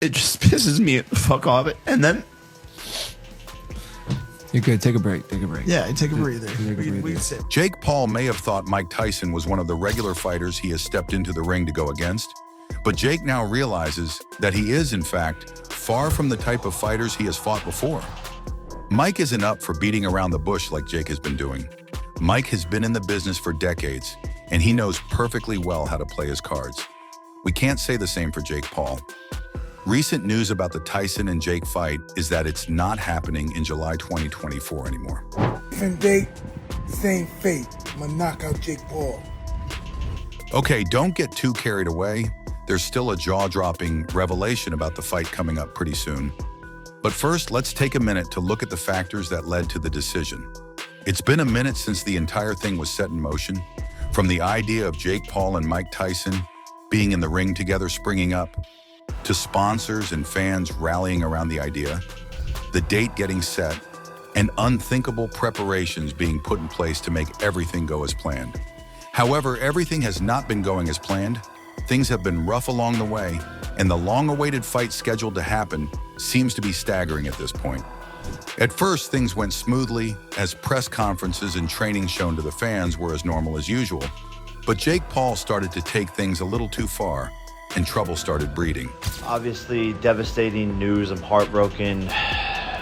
it just pisses me the fuck off. And then you're good. Take a break. Take a break. Yeah, take a breather. We can sit. Jake Paul may have thought Mike Tyson was one of the regular fighters he has stepped into the ring to go against, but Jake now realizes that he is, in fact, far from the type of fighters he has fought before. Mike isn't up for beating around the bush like Jake has been doing. Mike has been in the business for decades, and he knows perfectly well how to play his cards. We can't say the same for Jake Paul. Recent news about the Tyson and Jake fight is that it's not happening in July 2024 anymore. Different date, same fate. I'm gonna knock out Jake Paul. Okay, don't get too carried away. There's still a jaw-dropping revelation about the fight coming up pretty soon. But first, let's take a minute to look at the factors that led to the decision. It's been a minute since the entire thing was set in motion, from the idea of Jake Paul and Mike Tyson being in the ring together springing up, to sponsors and fans rallying around the idea, the date getting set, and unthinkable preparations being put in place to make everything go as planned. However, everything has not been going as planned. Things have been rough along the way, and the long-awaited fight scheduled to happen seems to be staggering at this point. At first, things went smoothly, as press conferences and training shown to the fans were as normal as usual. But Jake Paul started to take things a little too far, and trouble started breeding. Obviously, devastating news. I'm heartbroken,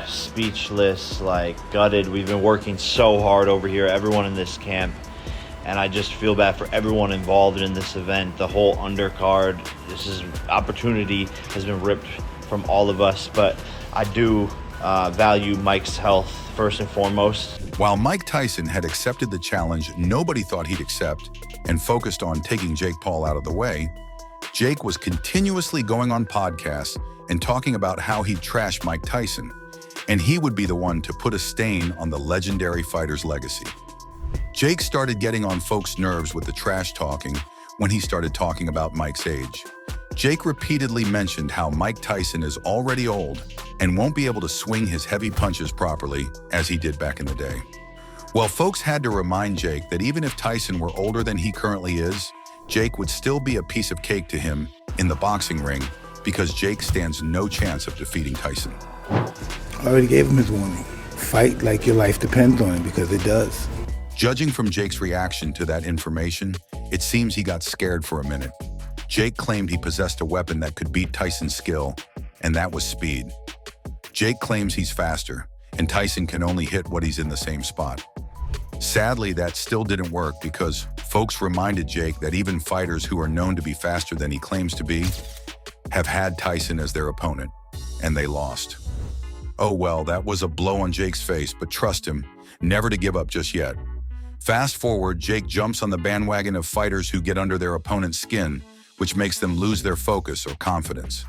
speechless, gutted. We've been working so hard over here, everyone in this camp, and I just feel bad for everyone involved in this event, the whole undercard. Opportunity has been ripped from all of us, but I do value Mike's health first and foremost. While Mike Tyson had accepted the challenge nobody thought he'd accept and focused on taking Jake Paul out of the way, Jake was continuously going on podcasts and talking about how he'd trash Mike Tyson, and he would be the one to put a stain on the legendary fighter's legacy. Jake started getting on folks' nerves with the trash talking when he started talking about Mike's age. Jake repeatedly mentioned how Mike Tyson is already old and won't be able to swing his heavy punches properly as he did back in the day. Well, folks had to remind Jake that even if Tyson were older than he currently is, Jake would still be a piece of cake to him in the boxing ring because Jake stands no chance of defeating Tyson. I already gave him his warning. Fight like your life depends on it, because it does. Judging from Jake's reaction to that information, it seems he got scared for a minute. Jake claimed he possessed a weapon that could beat Tyson's skill, and that was speed. Jake claims he's faster, and Tyson can only hit what he's in the same spot. Sadly, that still didn't work because folks reminded Jake that even fighters who are known to be faster than he claims to be have had Tyson as their opponent, and they lost. Oh well, that was a blow on Jake's face, but trust him, never to give up just yet. Fast forward, Jake jumps on the bandwagon of fighters who get under their opponent's skin, which makes them lose their focus or confidence.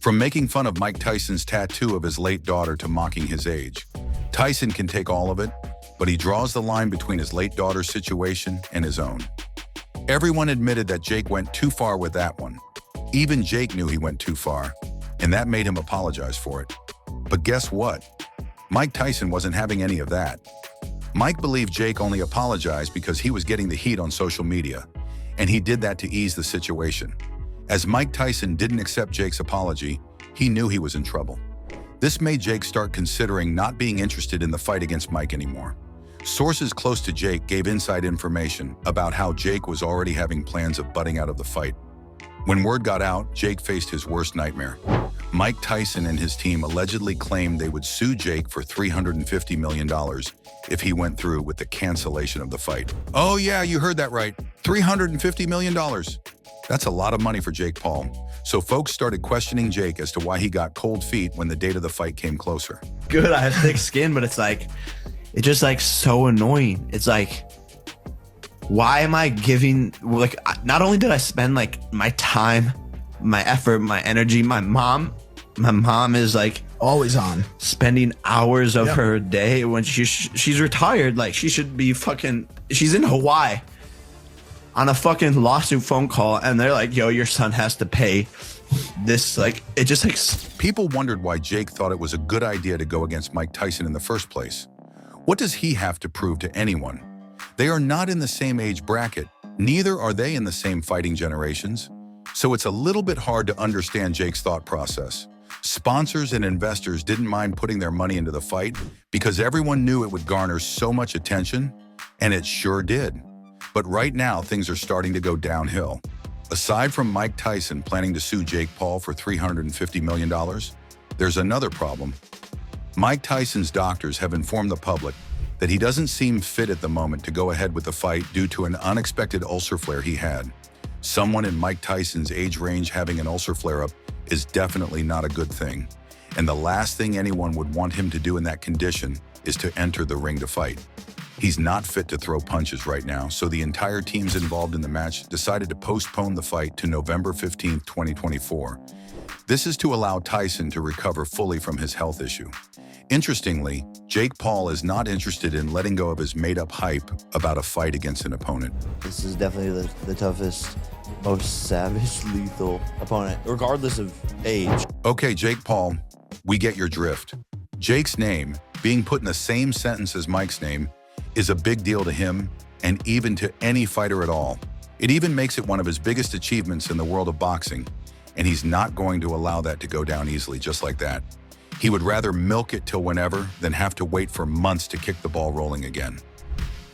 From making fun of Mike Tyson's tattoo of his late daughter to mocking his age, Tyson can take all of it, but he draws the line between his late daughter's situation and his own. Everyone admitted that Jake went too far with that one. Even Jake knew he went too far, and that made him apologize for it. But guess what? Mike Tyson wasn't having any of that. Mike believed Jake only apologized because he was getting the heat on social media, and he did that to ease the situation. As Mike Tyson didn't accept Jake's apology, he knew he was in trouble. This made Jake start considering not being interested in the fight against Mike anymore. Sources close to Jake gave inside information about how Jake was already having plans of butting out of the fight. When word got out, Jake faced his worst nightmare. Mike Tyson and his team allegedly claimed they would sue Jake for $350 million if he went through with the cancellation of the fight. Oh yeah, you heard that right. $350 million. That's a lot of money for Jake Paul. So folks started questioning Jake as to why he got cold feet when the date of the fight came closer. Good, I have thick skin, but it's just so annoying. It's why am I giving, not only did I spend my time, my effort, my energy, my mom is Always on. spending hours of her day when she's retired. She should be she's in Hawaii on a fucking lawsuit phone call, and they're like, yo, your son has to pay this. It just People wondered why Jake thought it was a good idea to go against Mike Tyson in the first place. What does he have to prove to anyone? They are not in the same age bracket. Neither are they in the same fighting generations. So it's a little bit hard to understand Jake's thought process. Sponsors and investors didn't mind putting their money into the fight because everyone knew it would garner so much attention, and it sure did. But right now, things are starting to go downhill. Aside from Mike Tyson planning to sue Jake Paul for $350 million, there's another problem. Mike Tyson's doctors have informed the public that he doesn't seem fit at the moment to go ahead with the fight due to an unexpected ulcer flare he had. Someone in Mike Tyson's age range having an ulcer flare-up is definitely not a good thing. And the last thing anyone would want him to do in that condition is to enter the ring to fight. He's not fit to throw punches right now, so the entire teams involved in the match decided to postpone the fight to November 15, 2024. This is to allow Tyson to recover fully from his health issue. Interestingly, Jake Paul is not interested in letting go of his made-up hype about a fight against an opponent. This is definitely the toughest, most savage, lethal opponent, regardless of age. Okay, Jake Paul, we get your drift. Jake's name, being put in the same sentence as Mike's name, is a big deal to him and even to any fighter at all. It even makes it one of his biggest achievements in the world of boxing, and he's not going to allow that to go down easily just like that. He would rather milk it till whenever than have to wait for months to kick the ball rolling again.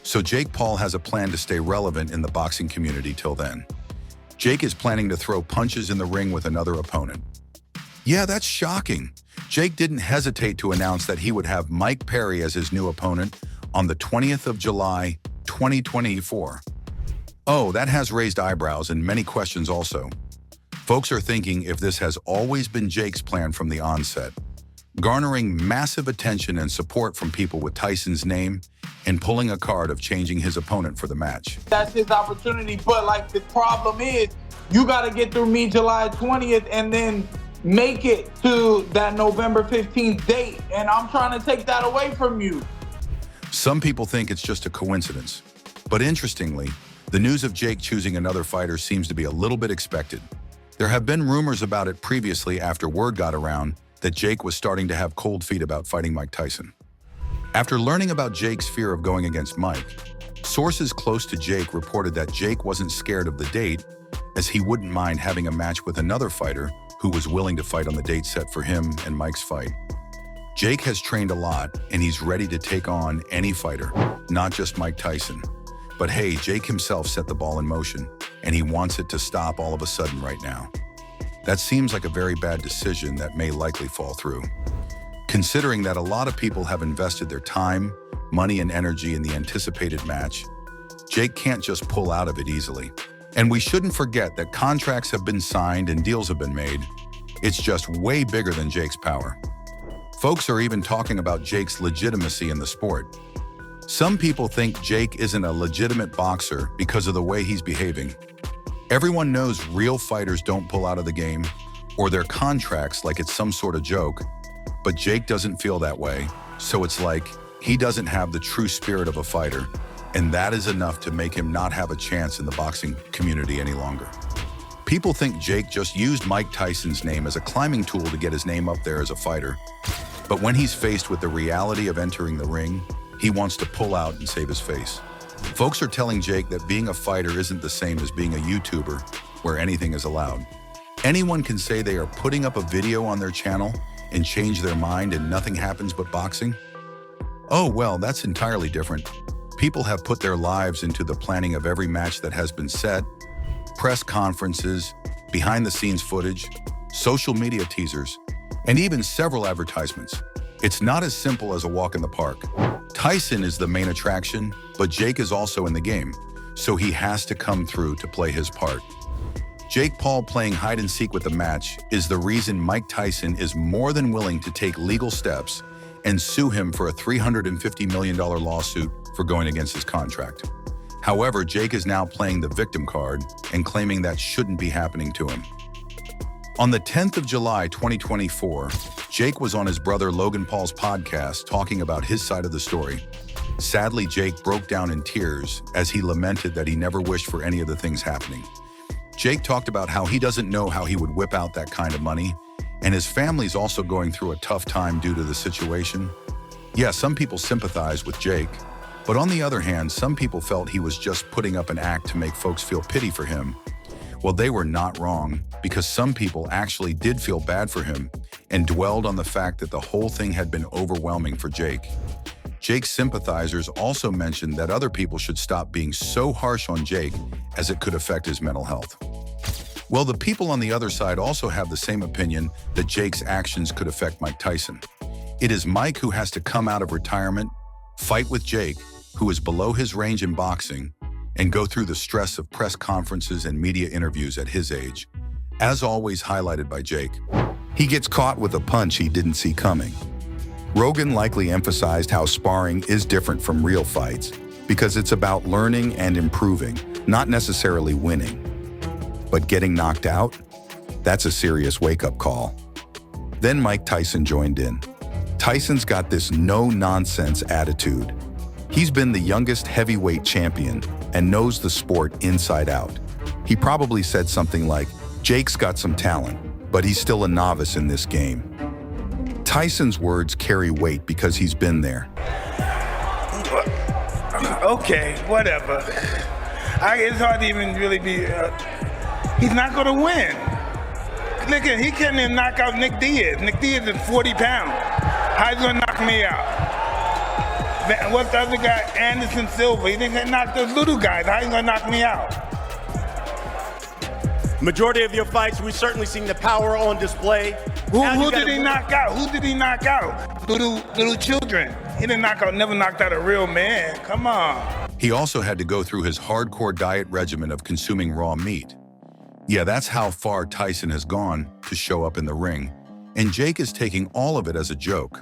So Jake Paul has a plan to stay relevant in the boxing community till then. Jake is planning to throw punches in the ring with another opponent. Yeah, that's shocking. Jake didn't hesitate to announce that he would have Mike Perry as his new opponent on the 20th of July, 2024. Oh, that has raised eyebrows and many questions also. Folks are thinking if this has always been Jake's plan from the onset, garnering massive attention and support from people with Tyson's name and pulling a card of changing his opponent for the match. That's his opportunity, but like the problem is, you got to get through me July 20th and then make it to that November 15th date, and I'm trying to take that away from you. Some people think it's just a coincidence, but interestingly, the news of Jake choosing another fighter seems to be a little bit expected. There have been rumors about it previously after word got around that Jake was starting to have cold feet about fighting Mike Tyson. After learning about Jake's fear of going against Mike, sources close to Jake reported that Jake wasn't scared of the date, as he wouldn't mind having a match with another fighter who was willing to fight on the date set for him and Mike's fight. Jake has trained a lot, and he's ready to take on any fighter, not just Mike Tyson. But hey, Jake himself set the ball in motion, and he wants it to stop all of a sudden right now. That seems like a very bad decision that may likely fall through. Considering that a lot of people have invested their time, money, and energy in the anticipated match, Jake can't just pull out of it easily. And we shouldn't forget that contracts have been signed and deals have been made. It's just way bigger than Jake's power. Folks are even talking about Jake's legitimacy in the sport. Some people think Jake isn't a legitimate boxer because of the way he's behaving. Everyone knows real fighters don't pull out of the game or their contracts like it's some sort of joke, but Jake doesn't feel that way, so it's like he doesn't have the true spirit of a fighter, and that is enough to make him not have a chance in the boxing community any longer. People think Jake just used Mike Tyson's name as a climbing tool to get his name up there as a fighter, but when he's faced with the reality of entering the ring, he wants to pull out and save his face. Folks are telling Jake that being a fighter isn't the same as being a YouTuber, where anything is allowed. Anyone can say they are putting up a video on their channel and change their mind and nothing happens but boxing? Oh, well, that's entirely different. People have put their lives into the planning of every match that has been set, press conferences, behind-the-scenes footage, social media teasers, and even several advertisements. It's not as simple as a walk in the park. Tyson is the main attraction, but Jake is also in the game, so he has to come through to play his part. Jake Paul playing hide-and-seek with the match is the reason Mike Tyson is more than willing to take legal steps and sue him for a $350 million lawsuit for going against his contract. However, Jake is now playing the victim card and claiming that shouldn't be happening to him. On the 10th of July, 2024, Jake was on his brother Logan Paul's podcast talking about his side of the story. Sadly, Jake broke down in tears as he lamented that he never wished for any of the things happening. Jake talked about how he doesn't know how he would whip out that kind of money, and his family's also going through a tough time due to the situation. Yeah, some people sympathize with Jake, but on the other hand, some people felt he was just putting up an act to make folks feel pity for him, Well, they were not wrong, because some people actually did feel bad for him and dwelled on the fact that the whole thing had been overwhelming for Jake. Jake's sympathizers also mentioned that other people should stop being so harsh on Jake, as it could affect his mental health. Well, the people on the other side also have the same opinion that Jake's actions could affect Mike Tyson. It is Mike who has to come out of retirement, fight with Jake, who is below his range in boxing, and go through the stress of press conferences and media interviews at his age, as always highlighted by Jake. He gets caught with a punch he didn't see coming. Rogan likely emphasized how sparring is different from real fights because it's about learning and improving, not necessarily winning. But getting knocked out? That's a serious wake-up call. Then Mike Tyson joined in. Tyson's got this no-nonsense attitude. He's been the youngest heavyweight champion and knows the sport inside out. He probably said something like, "Jake's got some talent, but he's still a novice in this game." Tyson's words carry weight because he's been there. Okay, whatever. It's hard to even really be... he's not going to win. Look at, he can't even knock out Nick Diaz. Nick Diaz is 40 pounds. How's he going to knock me out? What's the other guy? Anderson Silva. He didn't knock those little guys. How you going to knock me out? Majority of your fights, we've certainly seen the power on display. Who did he knock out? Who did he knock out? Little children. He didn't knock out, never knocked out a real man. Come on. He also had to go through his hardcore diet regimen of consuming raw meat. Yeah, that's how far Tyson has gone to show up in the ring. And Jake is taking all of it as a joke.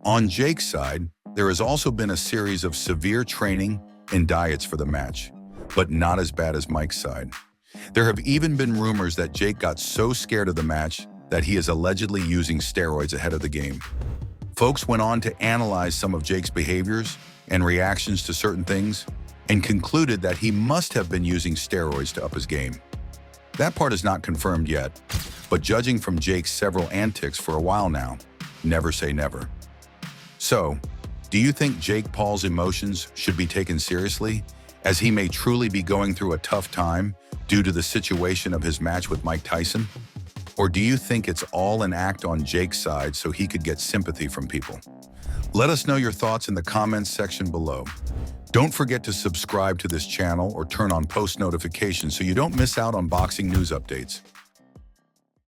On Jake's side, there has also been a series of severe training and diets for the match, but not as bad as Mike's side. There have even been rumors that Jake got so scared of the match that he is allegedly using steroids ahead of the game. Folks went on to analyze some of Jake's behaviors and reactions to certain things and concluded that he must have been using steroids to up his game. That part is not confirmed yet, but judging from Jake's several antics for a while now, never say never. So, do you think Jake Paul's emotions should be taken seriously, as he may truly be going through a tough time due to the situation of his match with Mike Tyson? Or do you think it's all an act on Jake's side so he could get sympathy from people? Let us know your thoughts in the comments section below. Don't forget to subscribe to this channel or turn on post notifications so you don't miss out on boxing news updates.